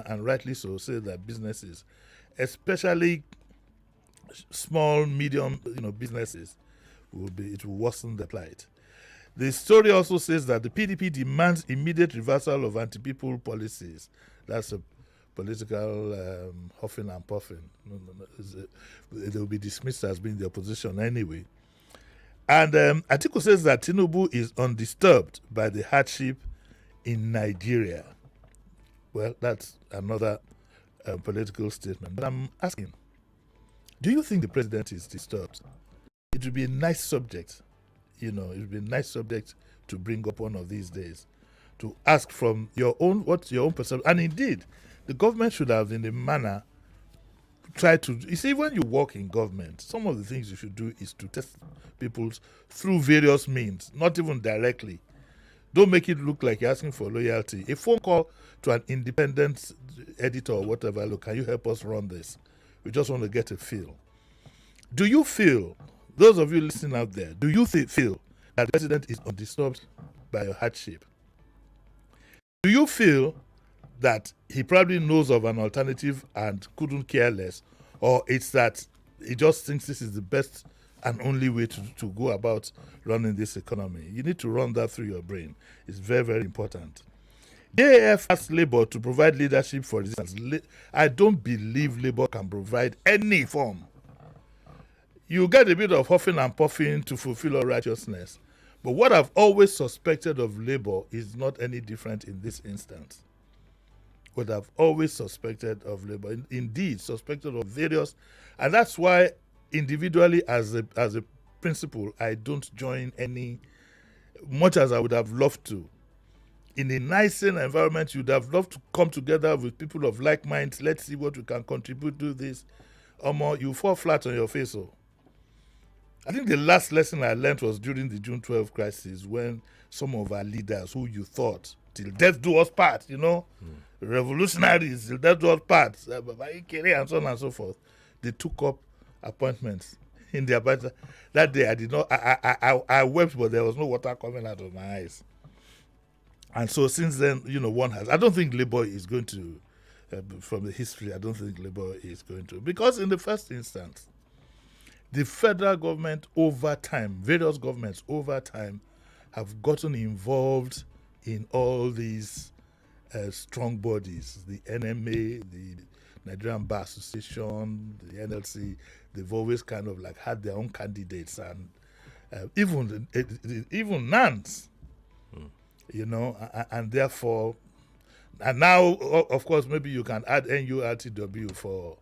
and rightly so, say that businesses, especially small, medium, businesses, it will worsen the plight. The story also says that the PDP demands immediate reversal of anti-people policies. That's a political huffing and puffing. They will be dismissed as being the opposition anyway. And Atiku says that Tinubu is undisturbed by the hardship in Nigeria. Well, that's another political statement. But I'm asking, do you think the president is disturbed? It would be a nice subject, it would be a nice subject to bring up one of these days, to ask from what's your own perception. And indeed, the government should have, in a manner, try to, you see, when you work in government, some of the things you should do is to test people through various means, not even directly. Don't make it look like you're asking for loyalty. A phone call to an independent editor or whatever, look, can you help us run this? We just want to get a feel. Do you feel, those of you listening out there, do you feel that the president is undisturbed by your hardship? Do you feel that he probably knows of an alternative and couldn't care less, or it's that he just thinks this is the best and only way to go about running this economy? You need to run that through your brain. It's very, very important. JAF asked Labour to provide leadership for resistance. I don't believe Labour can provide any form. You get a bit of huffing and puffing to fulfill all righteousness. But what I've always suspected of Labour is not any different in this instance. What I've always suspected of Labour, indeed suspected of various, and that's why individually as a principle, I don't join any, much as I would have loved to. In a nice environment, you'd have loved to come together with people of like minds. Let's see what we can contribute to this. You fall flat on your face. So, I think the last lesson I learned was during the June 12 crisis, when some of our leaders, who you thought, till death do us part, revolutionaries, till death do us part, and so on and so forth, they took up appointments in their budget. That day, I did not. I wept, but there was no water coming out of my eyes. And so since then, one has. I don't think Labour is going to, from the history, I don't think Labour is going to. Because in the first instance, the federal government over time, various governments over time, have gotten involved in all these strong bodies, the NMA, the Nigerian Bar Association, the NLC. They've always kind of like had their own candidates, and even NANS. And therefore, and now, of course, maybe you can add NURTW for,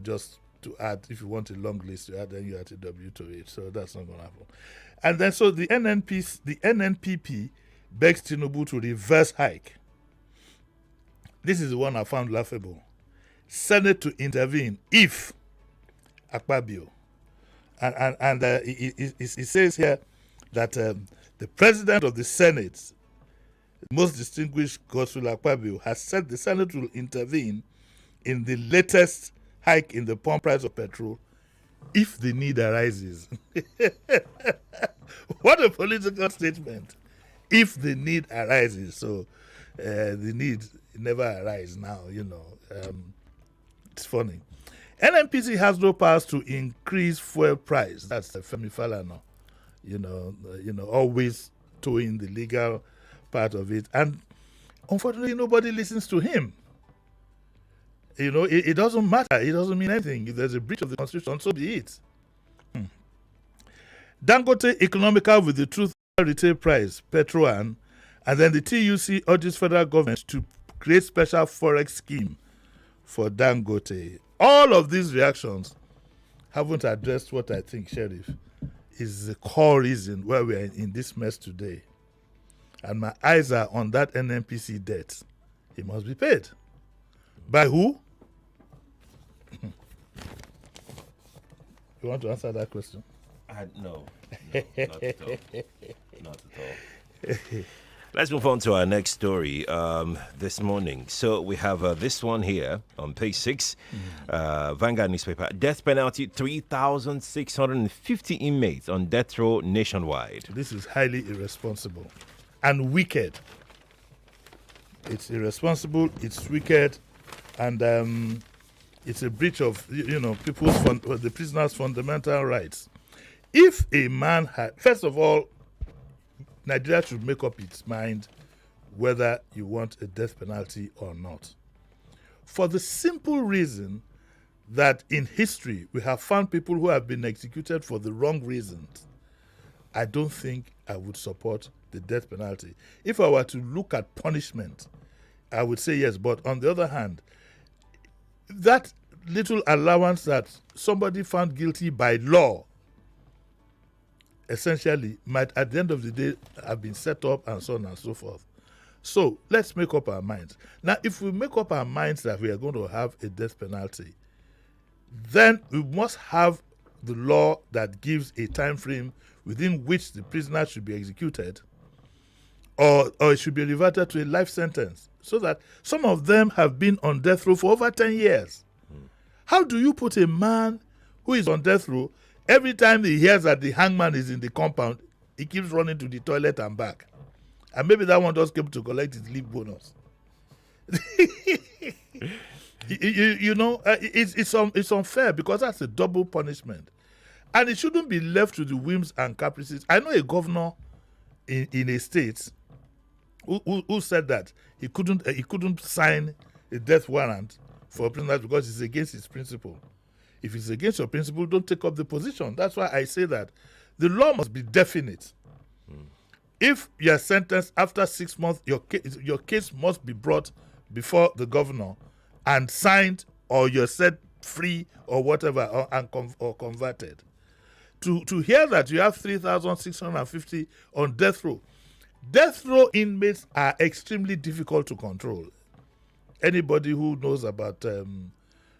just to add, if you want a long list, to add NURTW to it. So that's not going to happen. And then, so the NNPP begs Tinubu to reverse hike. This is the one I found laughable. Senate to intervene if Akpabio. And it says here that the president of the Senate, most distinguished Godswill Akpabio, has said the Senate will intervene in the latest hike in the pump price of petrol if the need arises. What a political statement. If the need arises. So the need never arises now, it's funny. NNPC has no powers to increase fuel price. That's the Femi Falana. Always towing the legal part of it. And unfortunately, nobody listens to him. It doesn't matter. It doesn't mean anything. If there's a breach of the Constitution, so be it. Dangote economical with the truth retail price, Petroan, and then the TUC urges federal government to create special forex scheme for Dangote. All of these reactions haven't addressed what I think, Sheriff, is the core reason why we are in this mess today. And my eyes are on that NNPC debt. It must be paid. By who? You want to answer that question? No, not at all. Not at all. Let's move on to our next story this morning. So we have this one here on page 6, Vanguard newspaper. Death penalty, 3,650 inmates on death row nationwide. This is highly irresponsible and wicked. It's irresponsible. It's wicked, and it's a breach of the prisoners' fundamental rights. If a man had, first of all, Nigeria should make up its mind whether you want a death penalty or not. For the simple reason that in history we have found people who have been executed for the wrong reasons. I don't think I would support the death penalty. If I were to look at punishment, I would say yes. But on the other hand, that little allowance that somebody found guilty by law essentially might at the end of the day have been set up and so on and so forth. So let's make up our minds. Now, if we make up our minds that we are going to have a death penalty, then we must have the law that gives a time frame within which the prisoner should be executed, or it should be reverted to a life sentence, so that some of them have been on death row for over 10 years. How do you put a man who is on death row, every time he hears that the hangman is in the compound, he keeps running to the toilet and back? And maybe that one just came to collect his leave bonus. It's unfair because that's a double punishment. And it shouldn't be left to the whims and caprices. I know a governor in a state who said that he couldn't sign a death warrant for prisoners because it's against his principle. If it's against your principle, don't take up the position. That's why I say that the law must be definite. If you are sentenced after 6 months, your case must be brought before the governor and signed, or you're set free or whatever, or converted. To hear that you have 3,650 on death row. Death row inmates are extremely difficult to control. Anybody who knows about,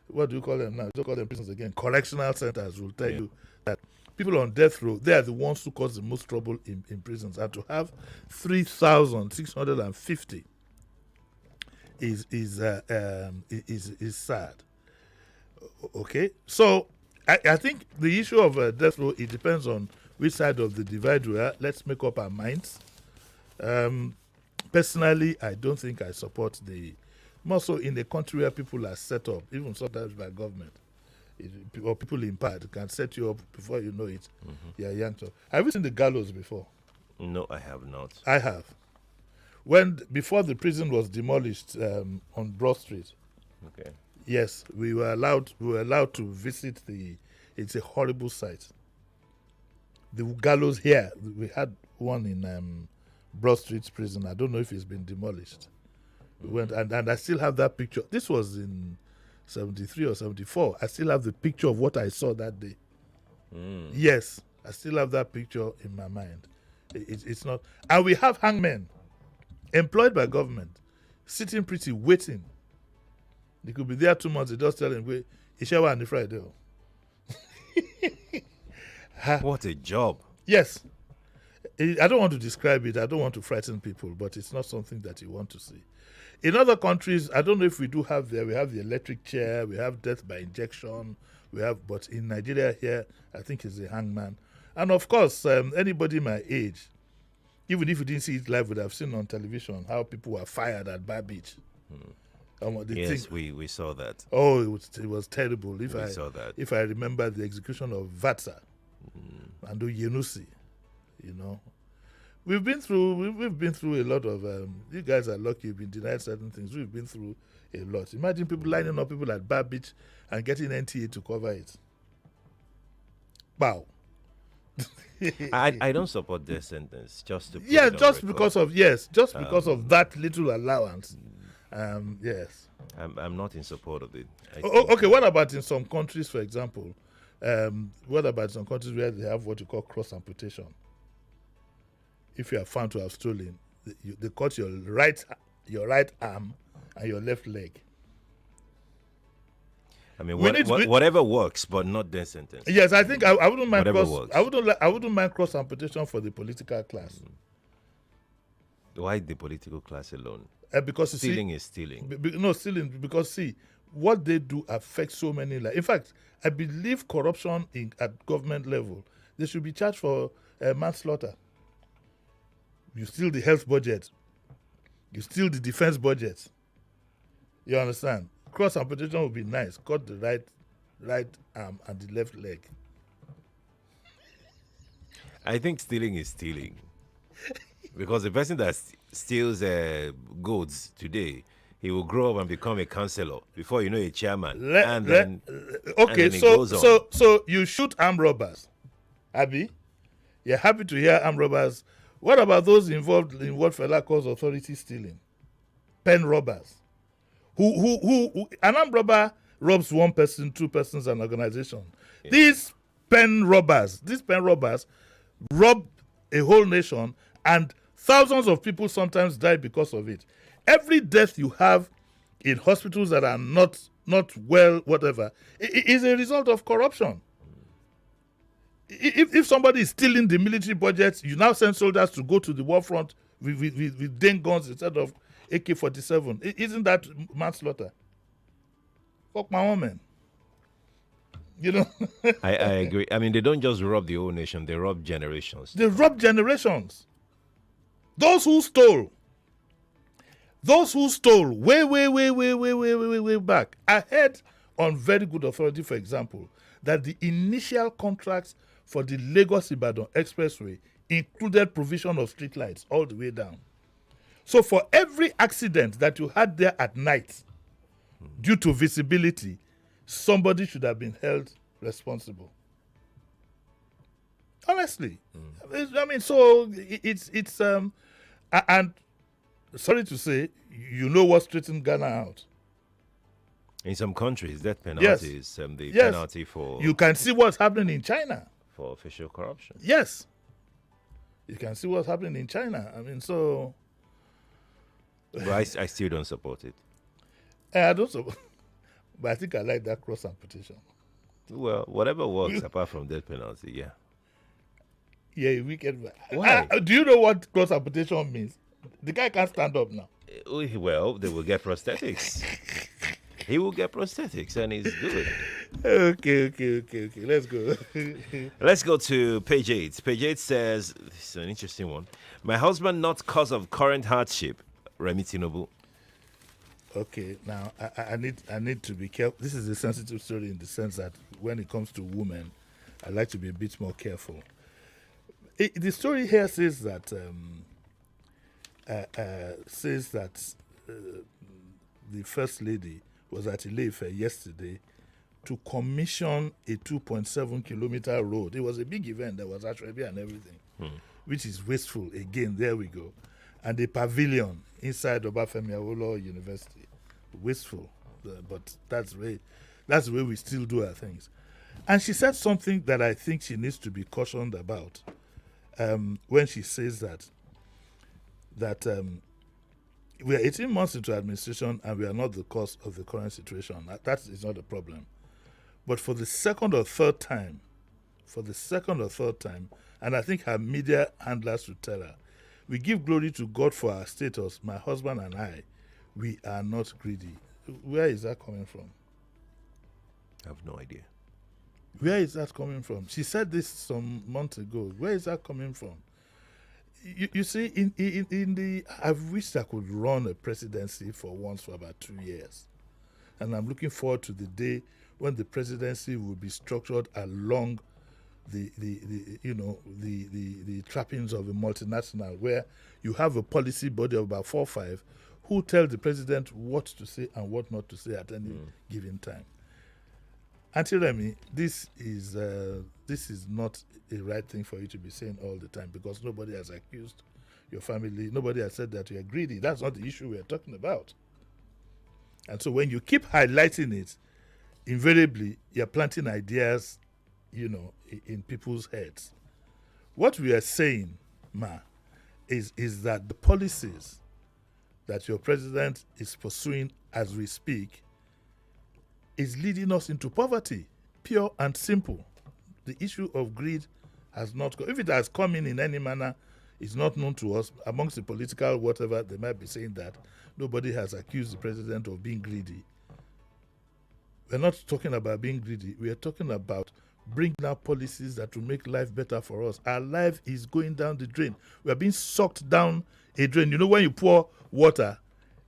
what do you call them now? You don't call them prisons again. Correctional centers will tell you that people on death row, they are the ones who cause the most trouble in prisons. And to have 3,650 is sad. Okay? So, I think the issue of death row, it depends on which side of the divide we are. Let's make up our minds. Personally, I don't think I support more so in a country where people are set up, even sometimes by government, or people in part can set you up before you know it. You're young. Have you seen the gallows before? No, I have not. I have. Before the prison was demolished on Broad Street. Okay. Yes, we were allowed to visit it's a horrible sight. The gallows here, we had one in Broad Street prison. I don't know if it's been demolished. We went and I still have that picture. This was in 73 or 74. I still have the picture of what I saw that day. Yes, I still have that picture in my mind. It's not. And we have hangmen employed by government, sitting pretty, waiting. They could be there 2 months. They just tell them, wait, Ishawa and the Friday. What a job. Yes. I don't want to describe it. I don't want to frighten people, but it's not something that you want to see. In other countries, I don't know if we do have we have the electric chair, we have death by injection, but in Nigeria here, I think it's the hangman. And of course, anybody my age, even if you didn't see it live, would have seen on television how people were fired at Bar Beach. Yes, we saw that. Oh, it was terrible. We saw that. If I remember the execution of Vatsa and Yenusi, we've been through a lot of. You guys are lucky you've been denied certain things. We've been through a lot. Imagine people lining up people at Bar Beach and getting NTA to cover it. Wow. I don't support death sentence just to put yeah, it on just record. because of that little allowance. Yes. I'm not in support of it. Okay, what about in some countries, for example? What about some countries where they have what you call cross amputation? If you are found to have stolen, they cut your right arm and your left leg. I mean, whatever works, but not death sentence. Yes, I think I wouldn't mind Whatever cross. works. I wouldn't mind cross amputation for the political class. Why the political class alone? Because Stealing is stealing. Stealing, because see, what they do affects so many lives. In fact, I believe corruption at government level, they should be charged for manslaughter. You steal the health budget. You steal the defense budget. You understand? Cross amputation would be nice. Cut the right arm and the left leg. I think stealing is stealing. Because the person that steals goods today, he will grow up and become a councillor before you know a chairman. Okay, then it goes on. so you shoot armed robbers, Abby. You're happy to hear armed robbers. What about those involved in what Fela calls authority stealing? Pen robbers. Who an armed robber robs one person, two persons, an organization. Yeah. These pen robbers rob a whole nation, and thousands of people sometimes die because of it. Every death you have in hospitals that are not well, whatever, is a result of corruption. If somebody is stealing the military budget, you now send soldiers to go to the war front with Dane guns instead of AK-47. Isn't that manslaughter? Fuck my woman. You know? I agree. I mean, they don't just rob the whole nation, they rob generations. They rob generations. Those who stole way back. I heard on very good authority, for example, that the initial contracts for the Lagos-Ibadan Expressway included provision of streetlights all the way down. So for every accident that you had there at night, due to visibility, somebody should have been held responsible. Honestly. I mean, so it's and sorry to say, you know what straightened Ghana out. In some countries, death penalty is the penalty for... You can see what's happening in China. For official corruption. Yes. You can see what's happening in China. I mean, so... But I still don't support it. I don't support... But I think I like that cross amputation. Well, whatever works apart from death penalty, yeah. Yeah, wicked. Why? Do you know what cross amputation means? The guy can't stand up now. Well, they will get prosthetics. He will get prosthetics, and he's good. Okay. Let's go. Let's go to page 8. Page 8 says, this is an interesting one. My husband not cause of current hardship. Remi Tinubu. Okay, now I need to be careful. This is a sensitive story in the sense that when it comes to women, I like to be a bit more careful. The story here says that the First Lady was at Ile-Ife yesterday to commission a 2.7 kilometer road. It was a big event. There was Ashrabi and everything, which is wasteful. Again, there we go. And a pavilion inside Obafemi Awolowo University. Wasteful. But that's the way we still do our things. And she said something that I think she needs to be cautioned about when she says that we are 18 months into administration and we are not the cause of the current situation. That is not a problem. But for the second or third time, and I think her media handlers should tell her, we give glory to God for our status, my husband and I. We are not greedy. Where is that coming from? I have no idea. Where is that coming from? She said this some months ago. Where is that coming from? You see, in the I wish I could run a presidency for once for about 2 years, and I'm looking forward to the day when the presidency will be structured along the trappings of a multinational, where you have a policy body of about 4 or 5 who tell the president what to say and what not to say at any given time. Auntie Remi, this is not a right thing for you to be saying all the time, because nobody has accused your family. Nobody has said that you are greedy. That's not the issue we are talking about. And so when you keep highlighting it, invariably you're planting ideas, in people's heads. What we are saying, Ma, is that the policies that your president is pursuing as we speak is leading us into poverty, pure and simple. The issue of greed has not come. If it has come in any manner, it's not known to us. Amongst the political whatever, they might be saying that. Nobody has accused the president of being greedy. We're not talking about being greedy. We are talking about bringing out policies that will make life better for us. Our life is going down the drain. We are being sucked down a drain. You know, when you pour water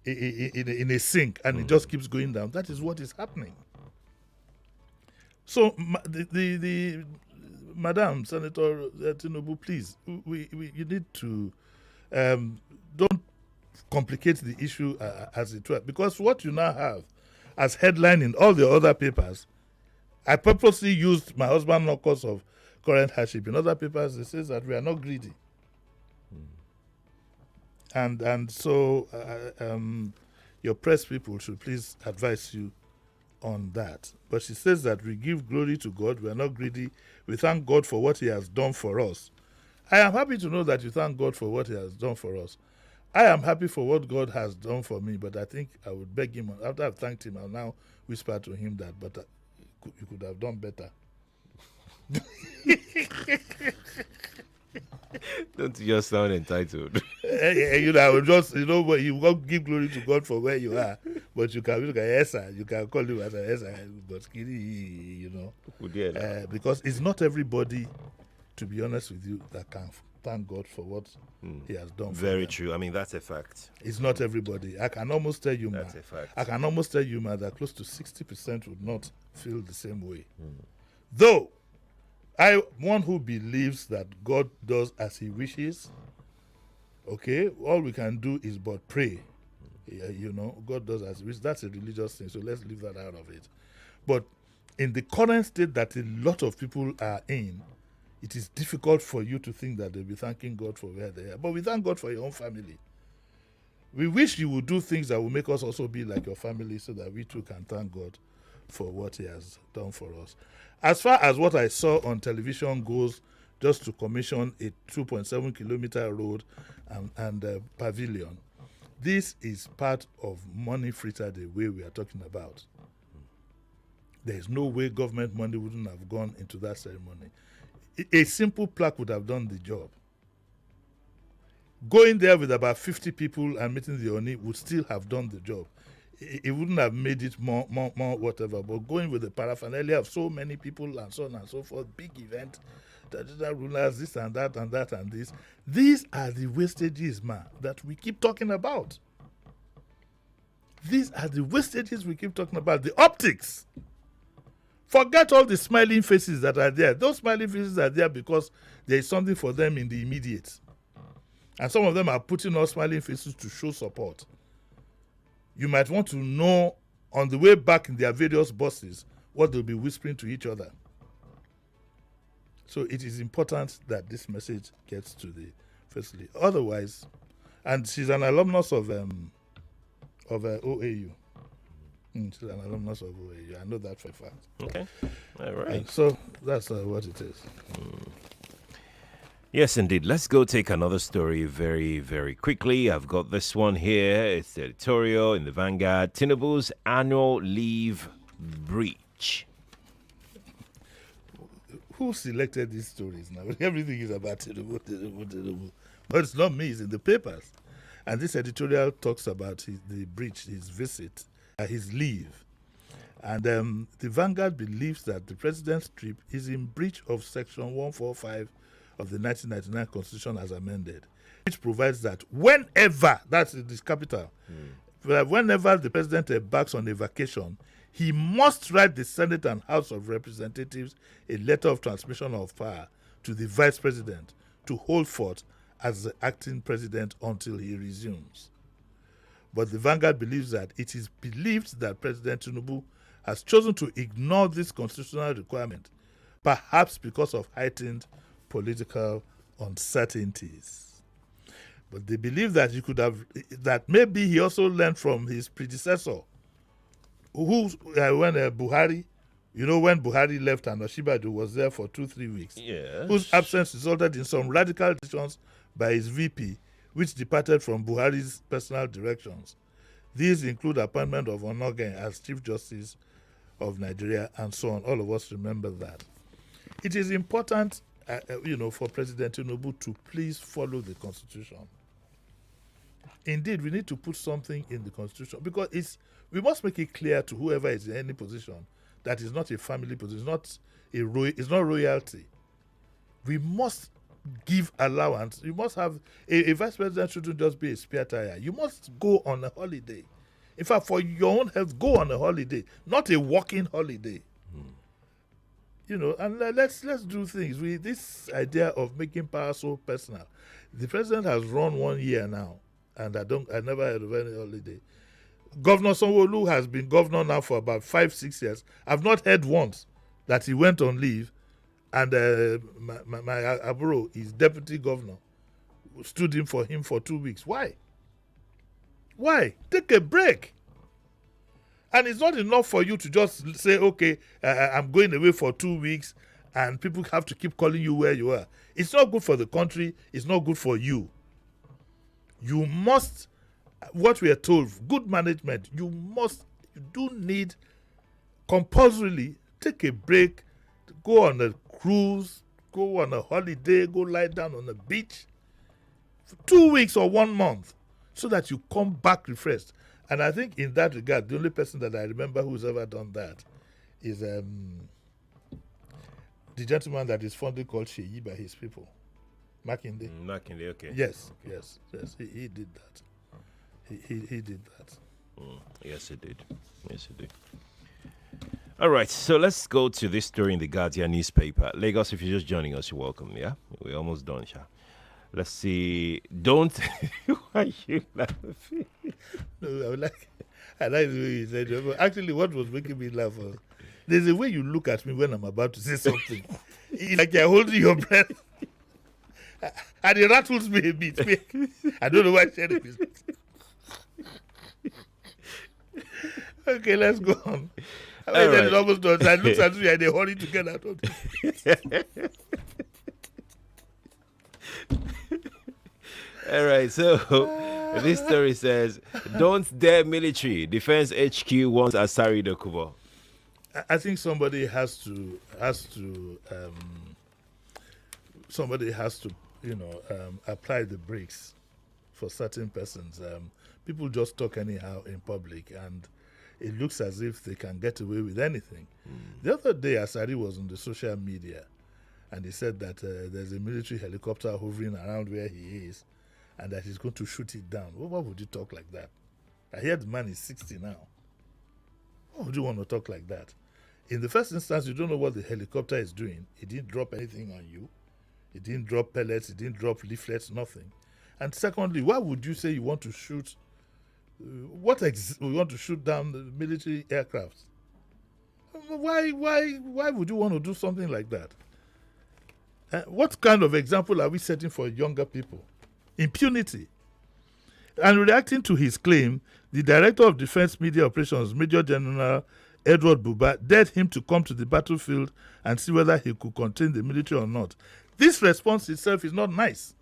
in a sink and it just keeps going down, that is what is happening. So the Madam Senator Tinubu, please, you need to don't complicate the issue as it were, because what you now have as headline in all the other papers, I purposely used my husband not cause of current hardship. In other papers, it says that we are not greedy. And so your press people should please advise you on that. But she says that we give glory to God, we are not greedy, we thank God for what he has done for us. I am happy to know that you thank God for what he has done for us. I am happy for what God has done for me, but I think I would beg him, after I've thanked him, I'll now whisper to him that, but you could have done better. Don't you just sound entitled? I would just, but you won't give glory to God for where you are, but you can look at yes, sir. You can call him as a yes, sir, but because it's not everybody, to be honest with you, that can thank God for what he has done. Very true. I mean, that's a fact. It's not everybody. I can almost tell you, that's a fact. I can almost tell you, that close to 60% would not feel the same way. Though, one who believes that God does as he wishes, okay, all we can do is but pray. God does as he wishes. That's a religious thing, so let's leave that out of it. But in the current state that a lot of people are in, it is difficult for you to think that they'll be thanking God for where they are. But we thank God for your own family. We wish you would do things that will make us also be like your family, so that we too can thank God for what he has done for us. As far as what I saw on television goes, just to commission a 2.7 kilometer road and pavilion, this is part of money fritter the way we are talking about. There is no way government money wouldn't have gone into that ceremony. A simple plaque would have done the job. Going there with about 50 people and meeting the Oni would still have done the job. It wouldn't have made it more whatever, but going with the paraphernalia of so many people and so on and so forth, big event, rulers, this and that and that and this. These are the wastages, that we keep talking about. These are the wastages we keep talking about. The optics. Forget all the smiling faces that are there. Those smiling faces are there because there is something for them in the immediate. And some of them are putting on smiling faces to show support. You might want to know on the way back in their various buses what they'll be whispering to each other. So it is important that this message gets to the First Lady. Otherwise, and she's an alumnus of OAU. She's an alumnus of OAU. I know that for a fact. Okay. All right. And so that's what it is. Yes, indeed. Let's go take another story very, very quickly. I've got this one here. It's the editorial in the Vanguard. Tinubu's annual leave breach. Who selected these stories now? Everything is about Tinubu. But it's not me. It's in the papers. And this editorial talks about the breach, his visit, his leave. And the Vanguard believes that the president's trip is in breach of Section 145 of the 1999 Constitution as amended, which provides that whenever, that's this capital, whenever the president embarks on a vacation, he must write the Senate and House of Representatives a letter of transmission of power to the vice president to hold forth as the acting president until he resumes. But the Vanguard believes that it is believed that President Tinubu has chosen to ignore this constitutional requirement, perhaps because of heightened political uncertainties. But they believe that that maybe he also learned from his predecessor, when Buhari, when Buhari left and Osinbajo was there for 2-3 weeks, whose absence resulted in some radical decisions by his VP, which departed from Buhari's personal directions. These include appointment of Onogen as Chief Justice of Nigeria and so on. All of us remember that. It is important for President Tinubu to please follow the Constitution. Indeed, we need to put something in the Constitution because we must make it clear to whoever is in any position that it's not a family position, it's not royalty. We must give allowance. You must have a vice president shouldn't just be a spare tire. You must go on a holiday. In fact, for your own health, go on a holiday, not a working holiday. You know, and let's do things with this idea of making power so personal. The president has run 1 year now, and I never heard of any holiday. Governor Sanwo-Olu has been governor now for about 5-6 years. I've not heard once that he went on leave, and my Aburo, his deputy governor, stood in for him for 2 weeks. Why? Take a break. And it's not enough for you to just say, okay, I'm going away for 2 weeks, and people have to keep calling you where you are. It's not good for the country. It's not good for you. You must, what we are told, good management, you do need compulsorily take a break, go on a cruise, go on a holiday, go lie down on the beach for 2 weeks or 1 month so that you come back refreshed. And I think in that regard, the only person that I remember who's ever done that is the gentleman that is fondly called Sheyi by his people, Makinde. Makinde, okay. Yes. He did that. He did that. Yes, he did. All right, so let's go to this story in the Guardian newspaper. Lagos, if you're just joining us, you're welcome, yeah? We're almost done, Sha. Let's see. Don't. Why are you laughing? No, I like the way you said it. Actually, what was making me laugh was there's a way you look at me when I'm about to say something. Like you're holding your breath. And it rattles me a bit. I don't know why I said it. Okay, let's go on. It's almost done. I looked at you and they hurry to get out of this. All right, so this story says, "Don't dare military. Defense HQ wants Asari Dokubo." I think somebody has to, apply the brakes for certain persons. People just talk anyhow in public, and it looks as if they can get away with anything. The other day, Asari was on the social media, and he said that there's a military helicopter hovering around where he is, and that he's going to shoot it down. Well, why would you talk like that? I hear the man is 60 now. Why would you want to talk like that? In the first instance, you don't know what the helicopter is doing. It didn't drop anything on you. It didn't drop pellets. It didn't drop leaflets, nothing. And secondly, why would you say you want to shoot we want to shoot down the military aircraft? Why would you want to do something like that? What kind of example are we setting for younger people? Impunity. And reacting to his claim, the Director of Defense Media Operations, Major General Edward Buba, dared him to come to the battlefield and see whether he could contain the military or not. This response itself is not nice.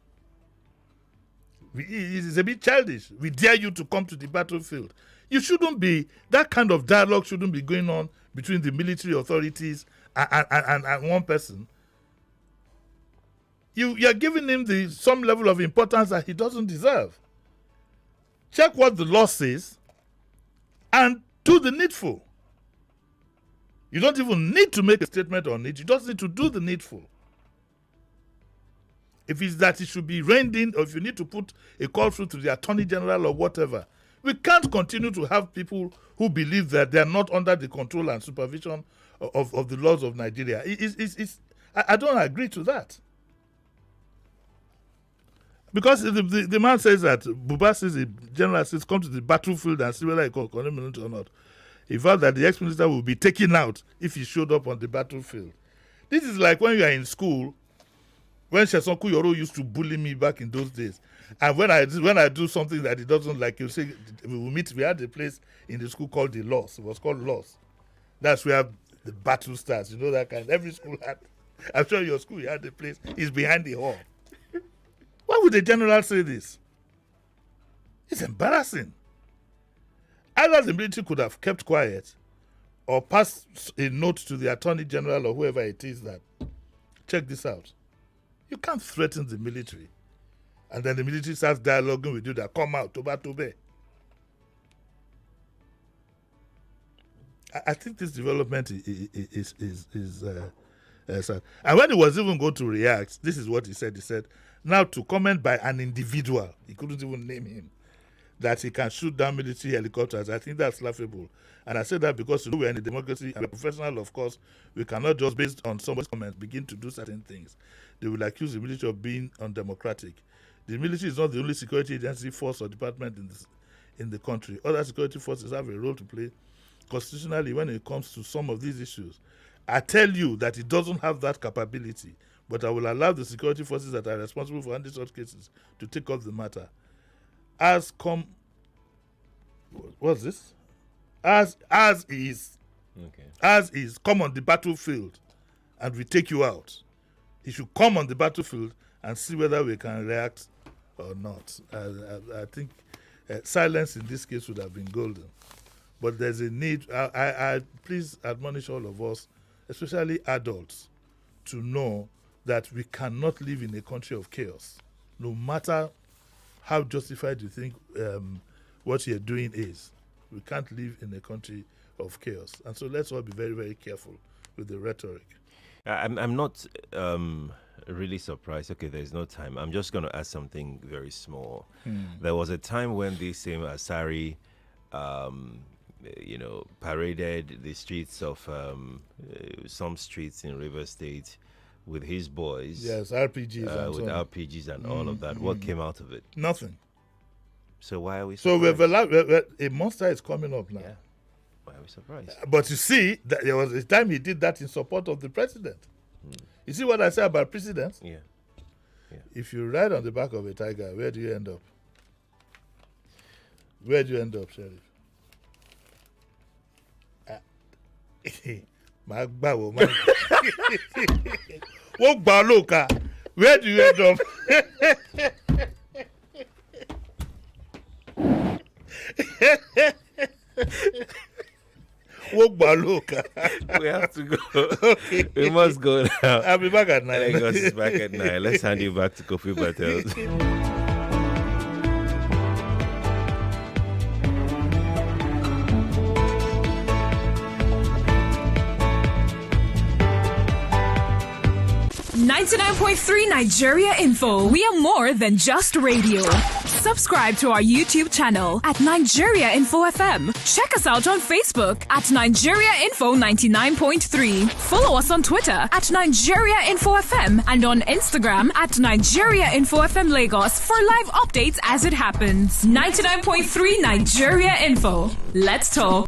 It is a bit childish. We dare you to come to the battlefield. That kind of dialogue shouldn't be going on between the military authorities and one person. You're giving him some level of importance that he doesn't deserve. Check what the law says and do the needful. You don't even need to make a statement on it. You just need to do the needful. If it's that it should be reined in, or if you need to put a call through to the Attorney General or whatever, we can't continue to have people who believe that they are not under the control and supervision of the laws of Nigeria. I don't agree to that. Because the man says that, Buba says, the general says, come to the battlefield and see whether he can condemn it or not. He felt that the ex-minister will be taken out if he showed up on the battlefield. This is like when you are in school, when Shesonku Yoro used to bully me back in those days. And when I do something that he doesn't like, he'll say, we had a place in the school called the Laws. It was called Laws. That's where the battle starts. You know that kind. Every school had. I'm sure your school, you had a place. It's behind the hall. Why would the general say this? It's embarrassing. Either the military could have kept quiet or passed a note to the Attorney General or whoever it is that, check this out. You can't threaten the military. And then the military starts dialoguing with you that come out, Tobe. I think this development And when he was even going to react, this is what he said. He said, now to comment by an individual, he couldn't even name him, that he can shoot down military helicopters. I think that's laughable. And I say that because we're in a democracy and we're professional, of course, we cannot just, based on somebody's comments, begin to do certain things. They will accuse the military of being undemocratic. The military is not the only security agency, force, or department in the country. Other security forces have a role to play constitutionally when it comes to some of these issues. I tell you that it doesn't have that capability, but I will allow the security forces that are responsible for handling such cases to take up the matter. What's this? As is, come on the battlefield and we take you out. He should come on the battlefield and see whether we can react or not. I think silence in this case would have been golden. But there's a need, I please admonish all of us, especially adults, to know that we cannot live in a country of chaos, no matter how justified you think what you're doing is. We can't live in a country of chaos. And so let's all be very, very careful with the rhetoric. I'm not really surprised. Okay, there's no time. I'm just going to add something very small. There was a time when this same Asari, paraded the streets of some streets in River State with his boys. Yes, RPGs. With RPGs and all of that. What came out of it? Nothing. So why are we surprised? So a monster is coming up now. Yeah. Why are we surprised? But you see, that there was a time he did that in support of the president. You see what I say about presidents? Yeah. If you ride on the back of a tiger, where do you end up? Where do you end up, Sheriff? Where do you end up? We have to go. Okay. We must go now. I'll be back at 9. Lagos is back at 9. Let's hand you back to Kofi Battles. .3 Nigeria Info. We are more than just radio. Subscribe to our YouTube channel at Nigeria Info FM. Check us out on Facebook at Nigeria Info 99.3. Follow us on Twitter at Nigeria Info FM and on Instagram at Nigeria Info FM Lagos for live updates as it happens. 99.3 Nigeria Info. Let's talk.